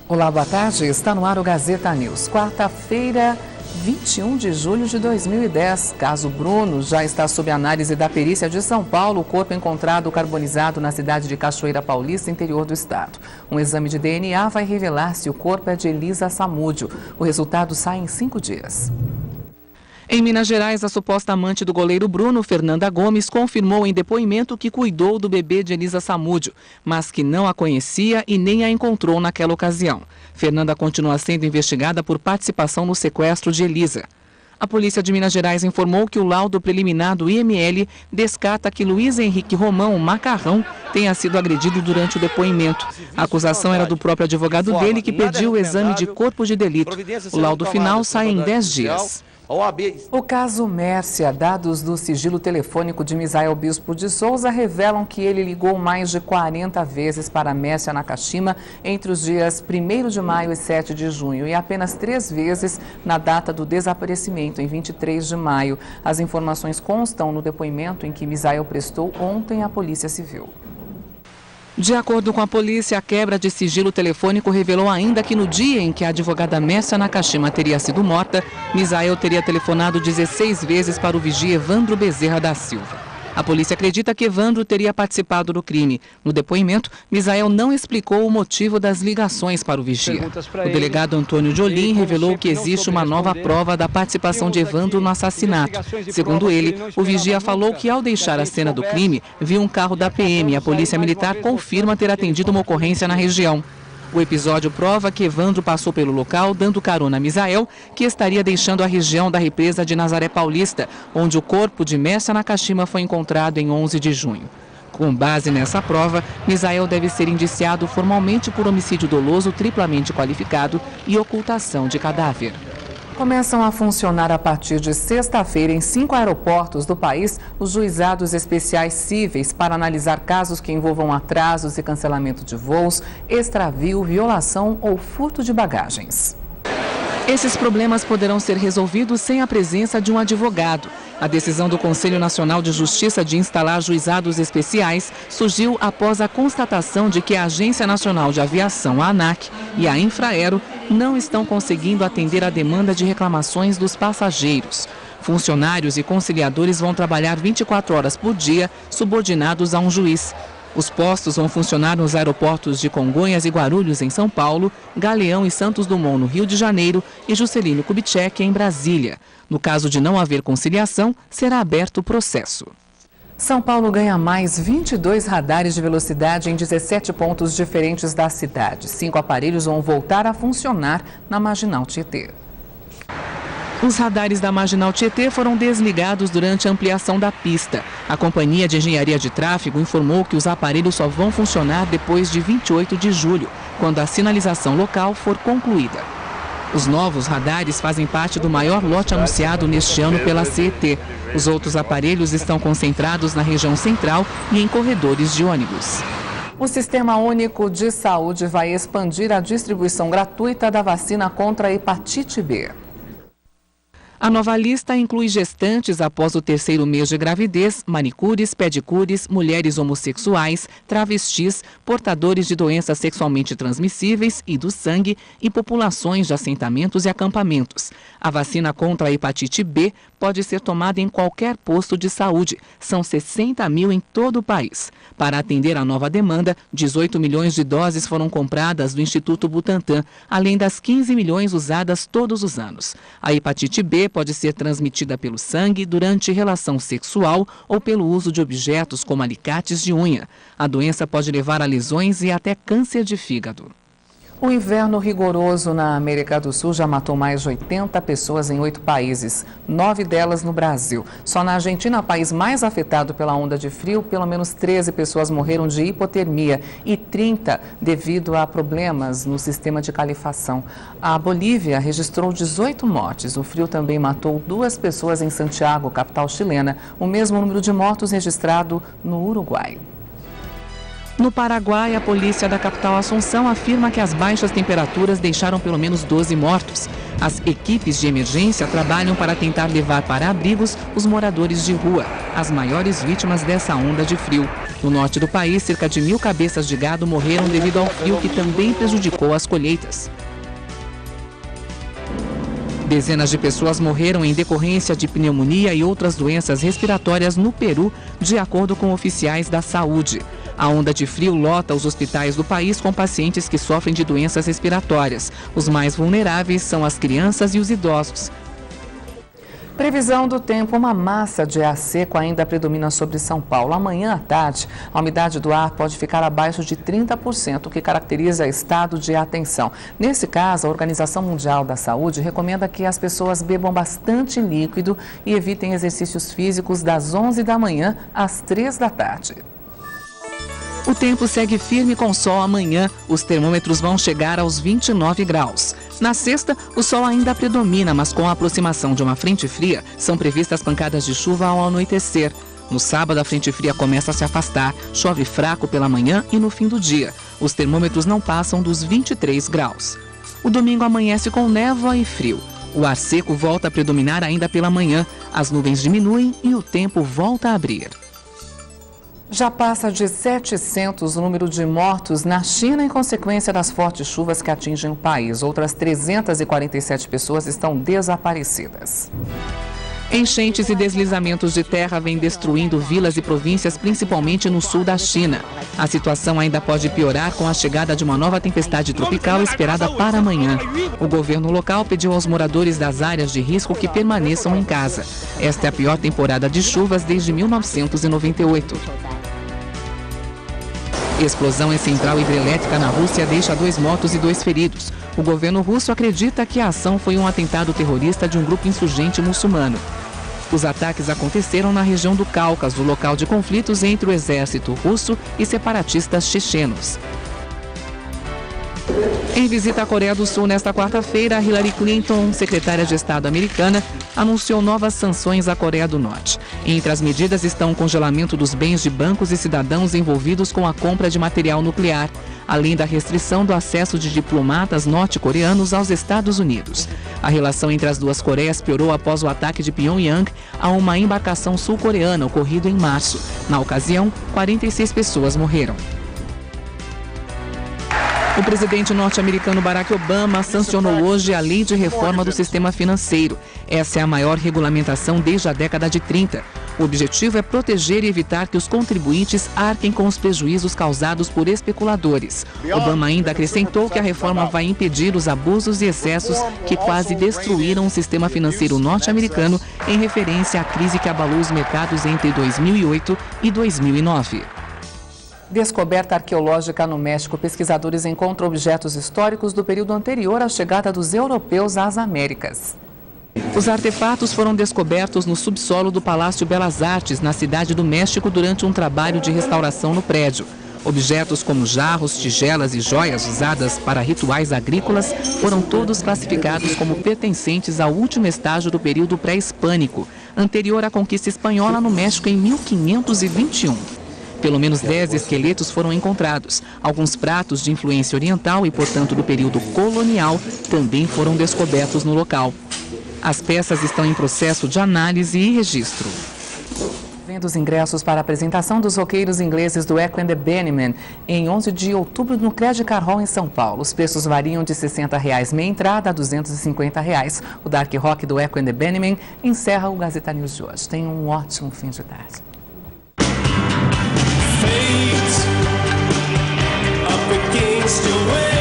Olá, boa tarde. Está no ar o Gazeta News. Quarta-feira, 21 de julho de 2010. Caso Bruno já está sob análise da perícia de São Paulo. O corpo encontrado carbonizado na cidade de Cachoeira Paulista, interior do estado. Um exame de DNA vai revelar se o corpo é de Elisa Samúdio. O resultado sai em 5 dias. Em Minas Gerais, a suposta amante do goleiro Bruno, Fernanda Gomes, confirmou em depoimento que cuidou do bebê de Elisa Samúdio, mas que não a conhecia e nem a encontrou naquela ocasião. Fernanda continua sendo investigada por participação no sequestro de Elisa. A polícia de Minas Gerais informou que o laudo preliminar do IML descarta que Luiz Henrique Romão, Macarrão, tenha sido agredido durante o depoimento. A acusação era do próprio advogado dele, que pediu o exame de corpo de delito. O laudo final sai em 10 dias. O caso Mércia, dados do sigilo telefônico de Misael Bispo de Souza revelam que ele ligou mais de 40 vezes para Mércia Nakashima entre os dias 1º de maio e 7 de junho e apenas 3 vezes na data do desaparecimento, em 23 de maio. As informações constam no depoimento em que Misael prestou ontem à Polícia Civil. De acordo com a polícia, a quebra de sigilo telefônico revelou ainda que no dia em que a advogada Mércia Nakashima teria sido morta, Misael teria telefonado 16 vezes para o vigia Evandro Bezerra da Silva. A polícia acredita que Evandro teria participado do crime. No depoimento, Misael não explicou o motivo das ligações para o vigia. O delegado Antônio Jolim revelou que existe uma nova prova da participação de Evandro no assassinato. Segundo ele, o vigia falou que ao deixar a cena do crime, viu um carro da PM e a Polícia Militar confirma ter atendido uma ocorrência na região. O episódio prova que Evandro passou pelo local dando carona a Misael, que estaria deixando a região da represa de Nazaré Paulista, onde o corpo de Mércia Nakashima foi encontrado em 11 de junho. Com base nessa prova, Misael deve ser indiciado formalmente por homicídio doloso triplamente qualificado e ocultação de cadáver. Começam a funcionar a partir de sexta-feira em 5 aeroportos do país os juizados especiais cíveis para analisar casos que envolvam atrasos e cancelamento de voos, extravio, violação ou furto de bagagens. Esses problemas poderão ser resolvidos sem a presença de um advogado. A decisão do Conselho Nacional de Justiça de instalar juizados especiais surgiu após a constatação de que a Agência Nacional de Aviação, a ANAC, e a Infraero não estão conseguindo atender a demanda de reclamações dos passageiros. Funcionários e conciliadores vão trabalhar 24 horas por dia, subordinados a um juiz. Os postos vão funcionar nos aeroportos de Congonhas e Guarulhos, em São Paulo, Galeão e Santos Dumont, no Rio de Janeiro, e Juscelino Kubitschek, em Brasília. No caso de não haver conciliação, será aberto o processo. São Paulo ganha mais 22 radares de velocidade em 17 pontos diferentes da cidade. 5 aparelhos vão voltar a funcionar na Marginal Tietê. Os radares da Marginal Tietê foram desligados durante a ampliação da pista. A Companhia de Engenharia de Tráfego informou que os aparelhos só vão funcionar depois de 28 de julho, quando a sinalização local for concluída. Os novos radares fazem parte do maior lote anunciado neste ano pela CET. Os outros aparelhos estão concentrados na região central e em corredores de ônibus. O Sistema Único de Saúde vai expandir a distribuição gratuita da vacina contra a hepatite B. A nova lista inclui gestantes após o 3º mês de gravidez, manicures, pedicures, mulheres homossexuais, travestis, portadores de doenças sexualmente transmissíveis e do sangue e populações de assentamentos e acampamentos. A vacina contra a hepatite B pode ser tomada em qualquer posto de saúde. São 60 mil em todo o país. Para atender a nova demanda, 18 milhões de doses foram compradas do Instituto Butantan, além das 15 milhões usadas todos os anos. A hepatite B pode ser transmitida pelo sangue, durante relação sexual ou pelo uso de objetos como alicates de unha. A doença pode levar a lesões e até câncer de fígado. O inverno rigoroso na América do Sul já matou mais de 80 pessoas em 8 países, 9 delas no Brasil. Só na Argentina, país mais afetado pela onda de frio, pelo menos 13 pessoas morreram de hipotermia e 30 devido a problemas no sistema de calefação. A Bolívia registrou 18 mortes. O frio também matou 2 pessoas em Santiago, capital chilena, o mesmo número de mortos registrado no Uruguai. No Paraguai, a polícia da capital Assunção afirma que as baixas temperaturas deixaram pelo menos 12 mortos. As equipes de emergência trabalham para tentar levar para abrigos os moradores de rua, as maiores vítimas dessa onda de frio. No norte do país, cerca de 1.000 cabeças de gado morreram devido ao frio, que também prejudicou as colheitas. Dezenas de pessoas morreram em decorrência de pneumonia e outras doenças respiratórias no Peru, de acordo com oficiais da saúde. A onda de frio lota os hospitais do país com pacientes que sofrem de doenças respiratórias. Os mais vulneráveis são as crianças e os idosos. Previsão do tempo: uma massa de ar seco ainda predomina sobre São Paulo. Amanhã à tarde, a umidade do ar pode ficar abaixo de 30%, o que caracteriza estado de atenção. Nesse caso, a Organização Mundial da Saúde recomenda que as pessoas bebam bastante líquido e evitem exercícios físicos das 11 da manhã às 3 da tarde. O tempo segue firme com sol amanhã. Os termômetros vão chegar aos 29 graus. Na sexta, o sol ainda predomina, mas com a aproximação de uma frente fria, são previstas pancadas de chuva ao anoitecer. No sábado, a frente fria começa a se afastar, chove fraco pela manhã e no fim do dia. Os termômetros não passam dos 23 graus. O domingo amanhece com névoa e frio. O ar seco volta a predominar ainda pela manhã, as nuvens diminuem e o tempo volta a abrir. Já passa de 700 o número de mortos na China em consequência das fortes chuvas que atingem o país. Outras 347 pessoas estão desaparecidas. Enchentes e deslizamentos de terra vêm destruindo vilas e províncias, principalmente no sul da China. A situação ainda pode piorar com a chegada de uma nova tempestade tropical esperada para amanhã. O governo local pediu aos moradores das áreas de risco que permaneçam em casa. Esta é a pior temporada de chuvas desde 1998. Explosão em central hidrelétrica na Rússia deixa 2 mortos e 2 feridos. O governo russo acredita que a ação foi um atentado terrorista de um grupo insurgente muçulmano. Os ataques aconteceram na região do Cáucaso, local de conflitos entre o exército russo e separatistas chechenos. Em visita à Coreia do Sul nesta quarta-feira, Hillary Clinton, secretária de Estado americana, anunciou novas sanções à Coreia do Norte. Entre as medidas estão o congelamento dos bens de bancos e cidadãos envolvidos com a compra de material nuclear, além da restrição do acesso de diplomatas norte-coreanos aos Estados Unidos. A relação entre as duas Coreias piorou após o ataque de Pyongyang a uma embarcação sul-coreana ocorrido em março. Na ocasião, 46 pessoas morreram. O presidente norte-americano Barack Obama sancionou hoje a Lei de Reforma do Sistema Financeiro. Essa é a maior regulamentação desde a década de 30. O objetivo é proteger e evitar que os contribuintes arquem com os prejuízos causados por especuladores. Obama ainda acrescentou que a reforma vai impedir os abusos e excessos que quase destruíram o sistema financeiro norte-americano em referência à crise que abalou os mercados entre 2008 e 2009. Descoberta arqueológica no México. Pesquisadores encontram objetos históricos do período anterior à chegada dos europeus às Américas. Os artefatos foram descobertos no subsolo do Palácio Belas Artes, na Cidade do México, durante um trabalho de restauração no prédio. Objetos como jarros, tigelas e joias usadas para rituais agrícolas foram todos classificados como pertencentes ao último estágio do período pré-hispânico, anterior à conquista espanhola no México em 1521. Pelo menos 10 esqueletos foram encontrados. Alguns pratos de influência oriental e, portanto, do período colonial também foram descobertos no local. As peças estão em processo de análise e registro. Vendo os ingressos para a apresentação dos roqueiros ingleses do Echo and the Bunnymen em 11 de outubro no Credit Card Hall em São Paulo. Os preços variam de R$ 60 meia entrada a R$ 250. O Dark Rock do Echo and the Bunnymen encerra o Gazeta News de hoje. Tenham um ótimo fim de tarde. Fate up against your way.